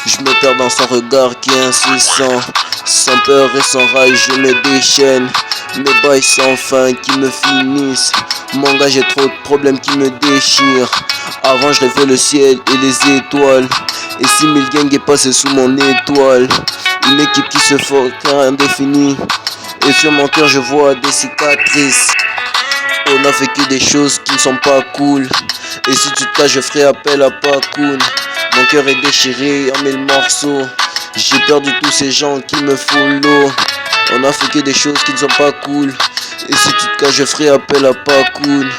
Je me perds dans son regard qui est incessant. Sans peur et sans rage, je me déchaîne. Mes bails sans fin qui me finissent. Mon gars, j'ai trop de problèmes qui me déchirent. Avant, je rêvais le ciel et les étoiles. Et 6000 gangs est passé sous mon étoile. Une équipe qui se fout indéfinie. Et sur mon cœur, je vois des cicatrices. On a fait que des choses qui ne sont pas cool. Et si tu te casses, je ferai appel à Pacoun. Mon cœur est déchiré en 1000 morceaux. J'ai perdu tous ces gens qui me follow. On a fait que des choses qui ne sont pas cool. Et si tu te casses, je ferai appel à Pacoun.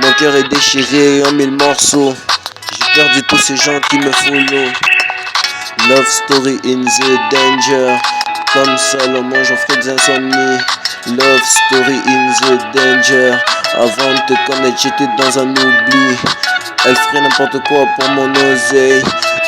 Mon cœur est déchiré en 1000 morceaux. J'ai perdu tous ces gens qui me follow. Love story in the danger. Comme Salomon, j'en ferai des insomnies. Love story in the danger. Avant de te connaître, j'étais dans un oubli. Elle ferait n'importe quoi pour mon oseille.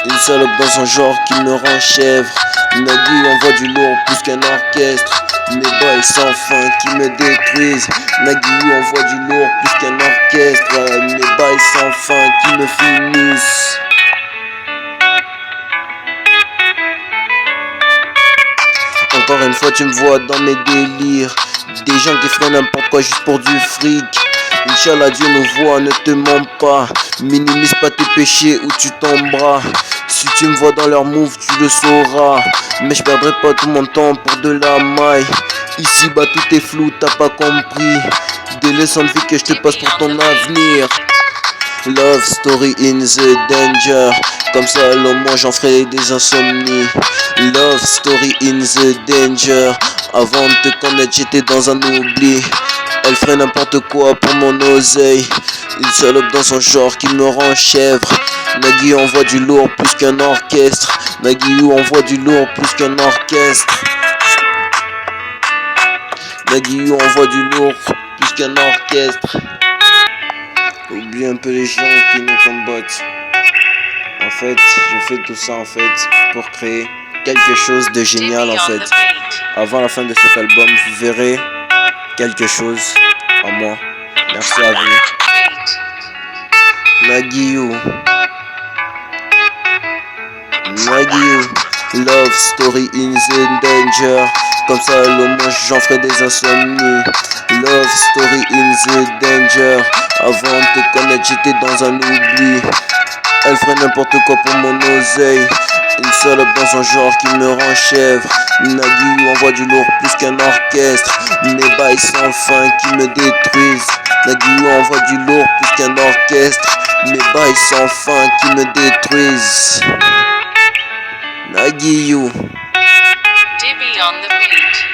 Une salope dans son genre qui me rend chèvre. Nagui envoie du lourd plus qu'un orchestre. Mes bails sans fin qui me détruisent. Nagui envoie du lourd plus qu'un orchestre. Mes bails sans fin qui me finissent. Encore une fois tu me vois dans mes délires. Des gens qui feraient n'importe quoi juste pour du fric. Inch'Allah Dieu nous voit, ne te mens pas. Minimise pas tes péchés ou tu tomberas. Si tu me vois dans leur move tu le sauras. Mais je perdrai pas tout mon temps pour de la maille. Ici bas tout est flou, t'as pas compris. Des leçons de vie que je te passe pour ton avenir. Love story in the danger. Comme ça moi j'en ferai des insomnies. Love story in the danger. Avant de te connaître j'étais dans un oubli. Elle ferait n'importe quoi pour mon oseille. Une salope dans son genre qui me rend chèvre. Nagui envoie du lourd plus qu'un orchestre. Nagui envoie du lourd plus qu'un orchestre. Nagui envoie du lourd plus qu'un orchestre. Oublie un peu les gens qui nous combattent. En fait, je fais tout ça en fait pour créer quelque chose de génial en fait. Avant la fin de cet album, vous verrez quelque chose en moi. Merci à vous. Nagui, love story in the danger. Comme ça, moi j'en ferai des insomnies. Love story in the danger. Avant de te connaître, j'étais dans un oubli. Elle ferait n'importe quoi pour mon oseille. Une salope dans son genre qui me rend chèvre. Nagui envoie du lourd plus qu'un orchestre. Mes bails sans fin qui me détruisent. Nagui envoie du lourd plus qu'un orchestre. Mes bails sans fin qui me détruisent. Nagui. Dibby on the beat.